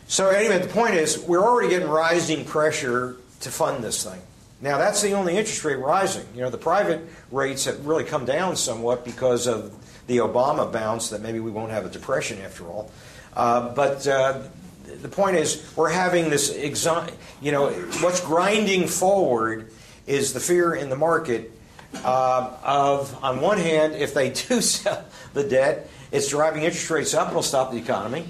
So anyway, the point is, we're already getting rising pressure to fund this thing. Now, that's the only interest rate rising. You know, the private rates have really come down somewhat because of the Obama bounce that maybe we won't have a depression after all. But the point is, we're having this, what's grinding forward is the fear in the market of, on one hand, if they do sell the debt, it's driving interest rates up, it'll stop the economy.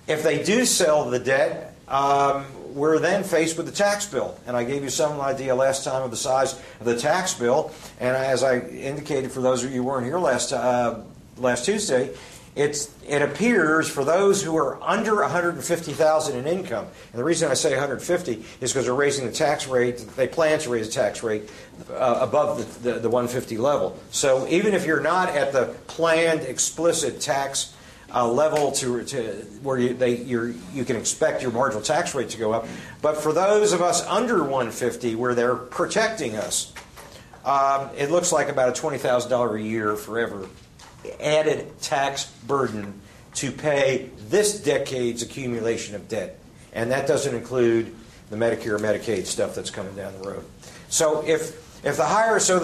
If they do sell the debt, we're then faced with the tax bill. And I gave you some idea last time of the size of the tax bill. And as I indicated for those of you who weren't here last Tuesday, it appears for those who are under $150,000 in income, and the reason I say 150 is because they're raising the tax rate. They plan to raise the tax rate above the 150 level. So even if you're not at the planned explicit tax level to where you can expect your marginal tax rate to go up, but for those of us under 150 where they're protecting us, it looks like about a $20,000 a year forever added tax burden to pay this decade's accumulation of debt. And that doesn't include the Medicare, Medicaid stuff that's coming down the road. So if the higher, so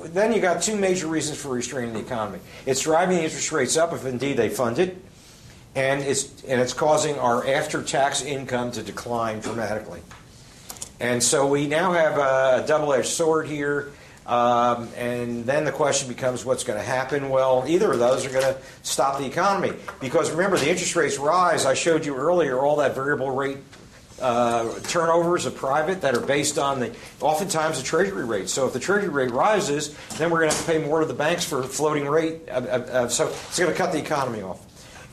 then you got two major reasons for restraining the economy. It's driving the interest rates up if indeed they fund it, and it's causing our after-tax income to decline dramatically. And so we now have a double-edged sword here. And then the question becomes what's going to happen. Well, either of those are going to stop the economy. Because remember, the interest rates rise. I showed you earlier all that variable rate turnovers of private that are based on oftentimes the Treasury rate. So if the Treasury rate rises, then we're going to have to pay more to the banks for floating rate. So it's going to cut the economy off.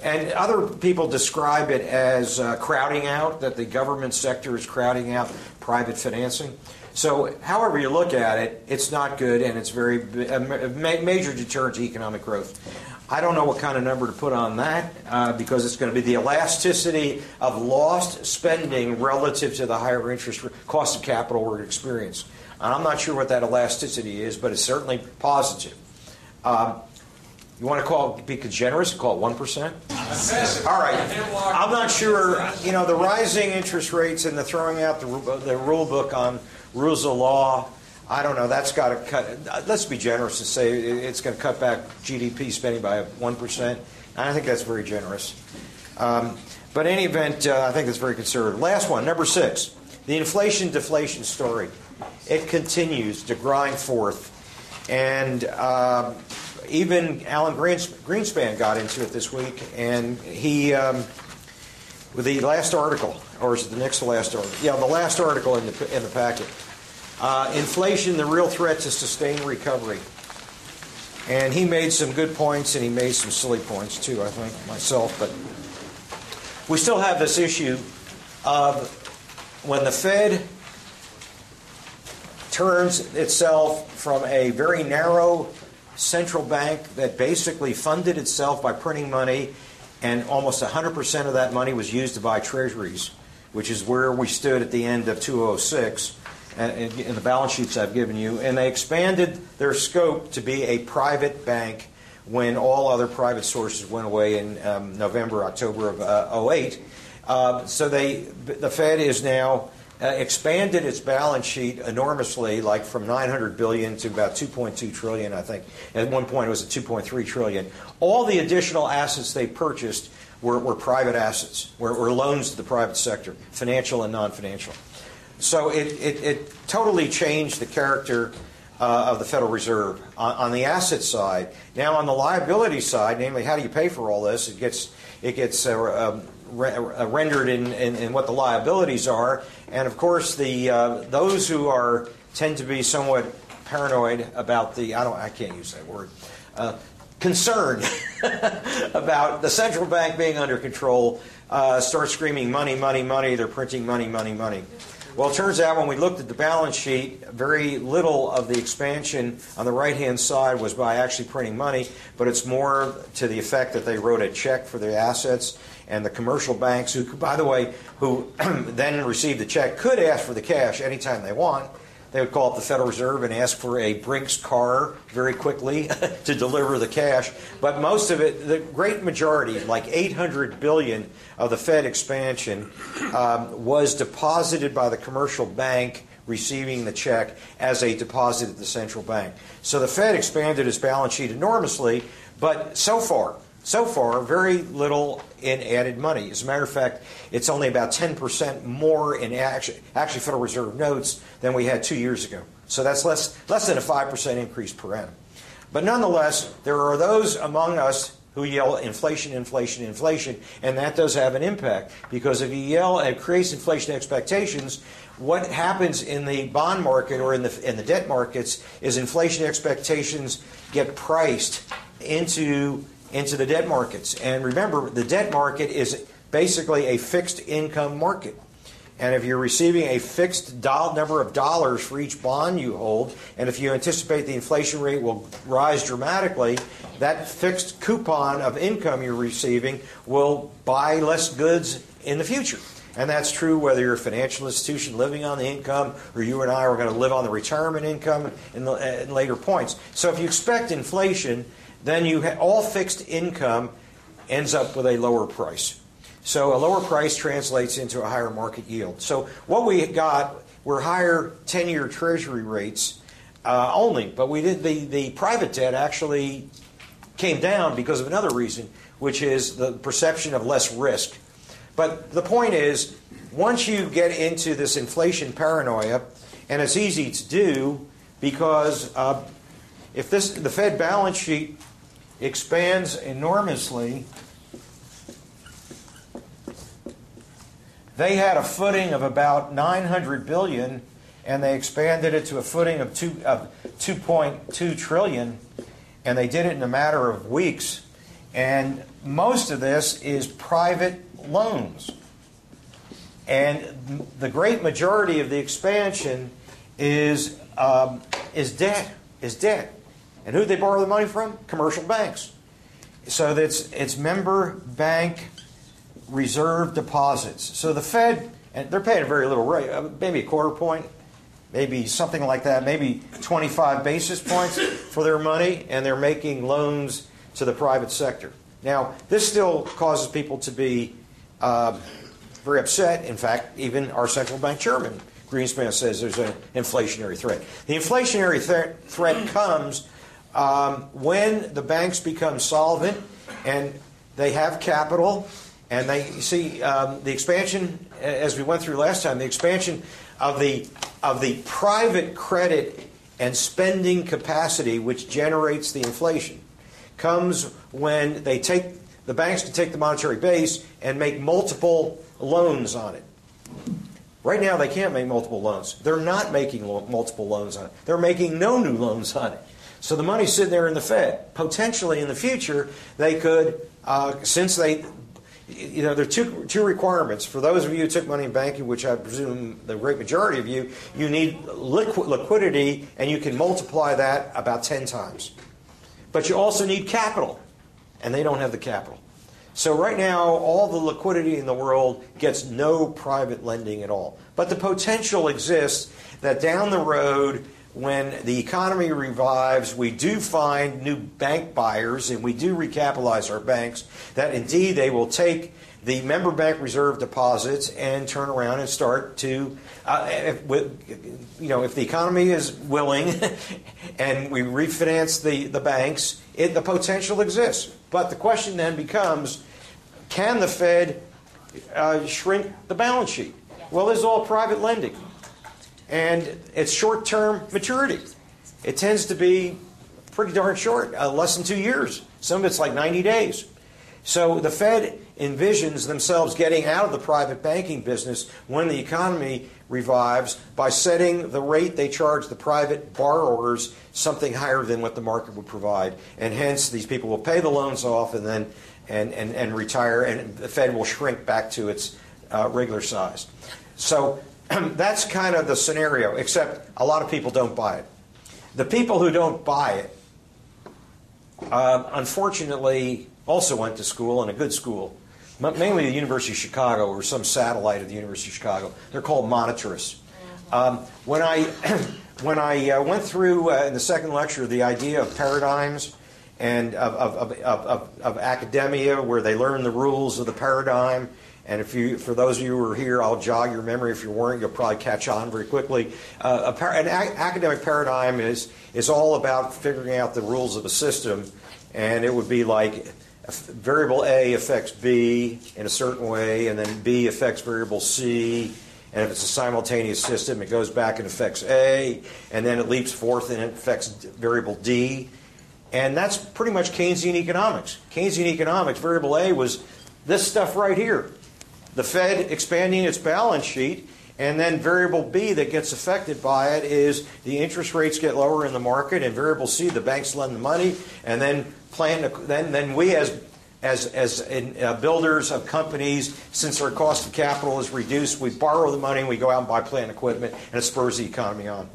And other people describe it as crowding out, that the government sector is crowding out private financing. So however you look at it, it's not good, and it's a major deterrent to economic growth. I don't know what kind of number to put on that because it's going to be the elasticity of lost spending relative to the higher interest cost of capital we're experiencing. And I'm not sure what that elasticity is, but it's certainly positive. You want to be generous and call it 1%? All right. I'm not sure. The rising interest rates and the throwing out the rule book on rules of law, I don't know. That's got to cut. Let's be generous and say it's going to cut back GDP spending by 1%. I think that's very generous. But in any event, I think it's very conservative. Last one, number 6, the inflation-deflation story. It continues to grind forth. And even Alan Greenspan got into it this week, and he, with the last article, or is it the next to last article? Yeah, the last article in the packet. Inflation, the real threat to sustained recovery. And he made some good points, and he made some silly points too, I think, myself. But we still have this issue of when the Fed turns itself from a very narrow central bank that basically funded itself by printing money, and almost 100% of that money was used to buy treasuries, which is where we stood at the end of 2006 in the balance sheets I've given you. And they expanded their scope to be a private bank when all other private sources went away in October of 2008. So the Fed is now expanded its balance sheet enormously, like from $900 billion to about $2.2 trillion, I think. At one point it was at $2.3 trillion. All the additional assets they purchased were private assets, were loans to the private sector, financial and non-financial. So it totally changed the character of the Federal Reserve on the asset side. Now on the liability side, namely how do you pay for all this, it gets rendered in what the liabilities are. And of course, those who tend to be somewhat paranoid about I can't use that word, concerned about the central bank being under control, start screaming money, money, money. They're printing money, money, money. Well, it turns out when we looked at the balance sheet, very little of the expansion on the right-hand side was by actually printing money, but it's more to the effect that they wrote a check for the assets, and the commercial banks, who, by the way, who then received the check, could ask for the cash anytime they want. they would call up the Federal Reserve and ask for a Brinks car very quickly to deliver the cash. But most of it, the great majority, like $800 billion of the Fed expansion, was deposited by the commercial bank receiving the check as a deposit at the central bank. So the Fed expanded its balance sheet enormously, but so far, very little in added money. As a matter of fact, it's only about 10% more in actually Federal Reserve notes than we had 2 years ago. So that's less than a 5% increase per annum. But nonetheless, there are those among us who yell inflation, inflation, inflation, and that does have an impact, because if you yell and it creates inflation expectations, what happens in the bond market or in the debt markets is inflation expectations get priced into the debt markets. And remember, the debt market is basically a fixed income market. And if you're receiving a fixed number of dollars for each bond you hold, and if you anticipate the inflation rate will rise dramatically, that fixed coupon of income you're receiving will buy less goods in the future. And that's true whether you're a financial institution living on the income, or you and I are going to live on the retirement income in later points. So if you expect inflation, then all fixed income ends up with a lower price. So a lower price translates into a higher market yield. So what we got were higher 10-year Treasury rates only, but we did the private debt actually came down because of another reason, which is the perception of less risk. But the point is, once you get into this inflation paranoia, and it's easy to do because if the Fed balance sheet expands enormously, they had a footing of about $900 billion, and they expanded it to a footing of 2.2 trillion, and they did it in a matter of weeks. And most of this is private loans. And the great majority of the expansion is debt. And who did they borrow the money from? Commercial banks. So it's member bank reserve deposits. So the Fed, and they're paying a very little rate, maybe a quarter point, maybe something like that, maybe 25 basis points for their money, and they're making loans to the private sector. Now, this still causes people to be very upset. In fact, even our central bank chairman, Greenspan, says there's an inflationary threat. The inflationary threat comes when the banks become solvent and they have capital, and they see the expansion, as we went through last time, the expansion of the private credit and spending capacity, which generates the inflation, comes when the banks can take the monetary base and make multiple loans on it. Right now, they can't make multiple loans. They're not making multiple loans on it. They're making no new loans on it. So the money's sitting there in the Fed. Potentially in the future, they could, since they, there are two requirements. For those of you who took money in banking, which I presume the great majority of you need liquidity, and you can multiply that about 10 times. But you also need capital, and they don't have the capital. So right now, all the liquidity in the world gets no private lending at all. But the potential exists that down the road, when the economy revives, we do find new bank buyers, and we do recapitalize our banks, that indeed they will take the member bank reserve deposits and turn around and start to, if the economy is willing and we refinance the banks, the potential exists. But the question then becomes, can the Fed shrink the balance sheet? Well, this is all private lending. And it's short-term maturity. It tends to be pretty darn short, less than 2 years. Some of it's like 90 days. So the Fed envisions themselves getting out of the private banking business when the economy revives by setting the rate they charge the private borrowers something higher than what the market would provide. And hence, these people will pay the loans off and then and retire, and the Fed will shrink back to its regular size. So that's kind of the scenario, except a lot of people don't buy it. The people who don't buy it, unfortunately, also went to school, and a good school, mainly the University of Chicago or some satellite of the University of Chicago. They're called monetarists. When I when I went through in the second lecture the idea of paradigms and of academia, where they learn the rules of the paradigm, and for those of you who are here, I'll jog your memory. If you weren't, you'll probably catch on very quickly. An academic paradigm is all about figuring out the rules of a system, and it would be like variable A affects B in a certain way, and then B affects variable C. And if it's a simultaneous system, it goes back and affects A, and then it leaps forth and it affects variable D. And that's pretty much Keynesian economics. Keynesian economics, variable A was this stuff right here. The Fed expanding its balance sheet, and then variable B that gets affected by it is the interest rates get lower in the market, and variable C, the banks lend the money, and then we as builders of companies, since our cost of capital is reduced, we borrow the money and we go out and buy plant and equipment, and it spurs the economy on.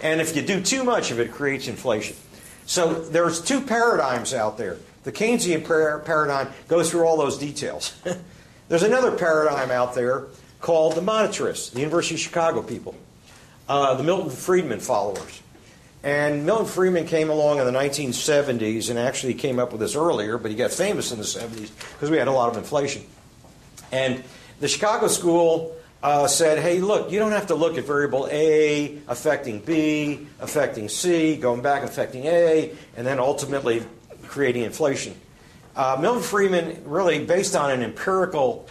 And if you do too much of it, it creates inflation. So there's two paradigms out there. The Keynesian paradigm goes through all those details. There's another paradigm out there called the monetarists, the University of Chicago people, the Milton Friedman followers. And Milton Friedman came along in the 1970s, and actually came up with this earlier, but he got famous in the 70s because we had a lot of inflation. And the Chicago school said, hey, look, you don't have to look at variable A affecting B, affecting C, going back and affecting A, and then ultimately creating inflation. Milton Friedman, really based on an empirical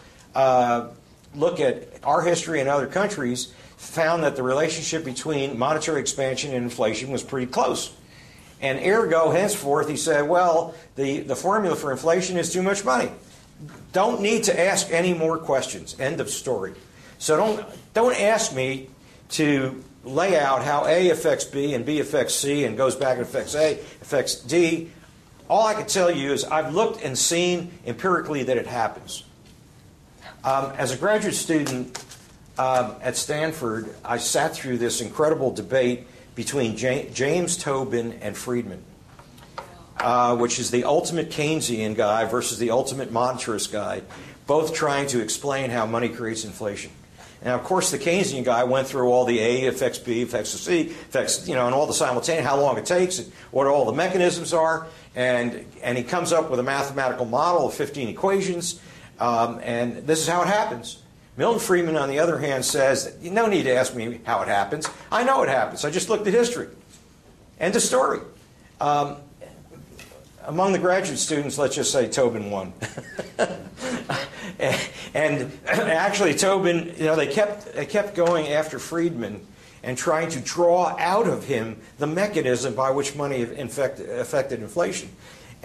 look at our history and other countries, found that the relationship between monetary expansion and inflation was pretty close. And ergo, henceforth, he said, well, the formula for inflation is too much money. Don't need to ask any more questions. End of story. So don't ask me to lay out how A affects B and B affects C and goes back and affects A, affects D. All I can tell you is I've looked and seen empirically that it happens. As a graduate student at Stanford, I sat through this incredible debate between James Tobin and Friedman, which is the ultimate Keynesian guy versus the ultimate monetarist guy, both trying to explain how money creates inflation. Now, of course, the Keynesian guy went through all the A affects B, affects the C, affects, and all the simultaneous, how long it takes, and what all the mechanisms are, and he comes up with a mathematical model of 15 equations, and this is how it happens. Milton Friedman, on the other hand, says, no need to ask me how it happens. I know it happens. I just looked at history. End of story. Among the graduate students, let's just say Tobin won. And actually, Tobin, they kept going after Friedman and trying to draw out of him the mechanism by which money affected inflation.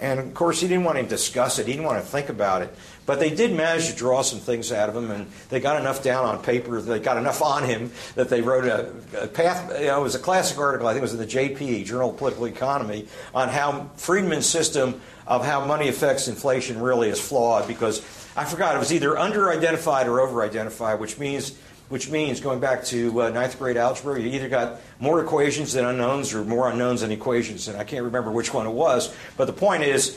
And, of course, he didn't want to discuss it. He didn't want to think about it. But they did manage to draw some things out of him, and they got enough down on paper, they got enough on him that they wrote a path. It was a classic article, I think it was in the JP, Journal of Political Economy, on how Friedman's system of how money affects inflation really is flawed, because I forgot, it was either under-identified or over-identified, which means, going back to ninth grade algebra, you either got more equations than unknowns or more unknowns than equations, and I can't remember which one it was. But the point is,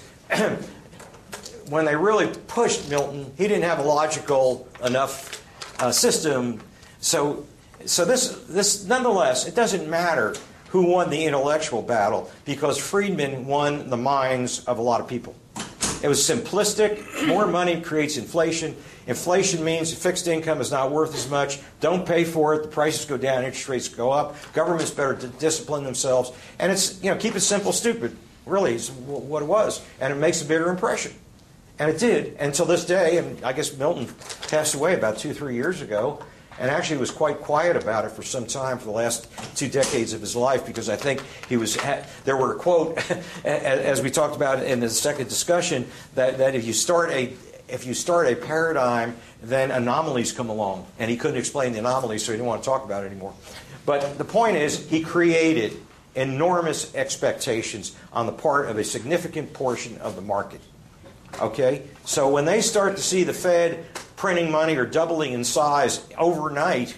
when they really pushed Milton, he didn't have a logical enough system. So this nonetheless, it doesn't matter who won the intellectual battle, because Friedman won the minds of a lot of people. It was simplistic. More money creates inflation. Inflation means fixed income is not worth as much. Don't pay for it. The prices go down. Interest rates go up. Governments better discipline themselves. And it's, keep it simple, stupid. Really is what it was. And it makes a bigger impression. And it did until this day. And I guess Milton passed away about 2-3 years ago. And actually was quite quiet about it for some time, for the last 2 decades of his life, because I think there were, quote, as we talked about in the second discussion, that if you start a paradigm, then anomalies come along. And he couldn't explain the anomalies, so he didn't want to talk about it anymore. But the point is, he created enormous expectations on the part of a significant portion of the market. Okay? So when they start to see the Fed printing money or doubling in size overnight,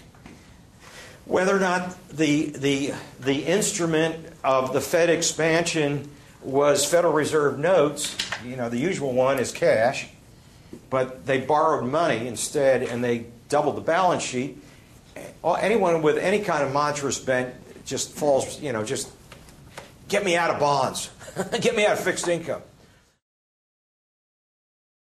whether or not the instrument of the Fed expansion was Federal Reserve notes, the usual one is cash, but they borrowed money instead and they doubled the balance sheet. anyone with any kind of monstrous bent just falls, just get me out of bonds, get me out of fixed income.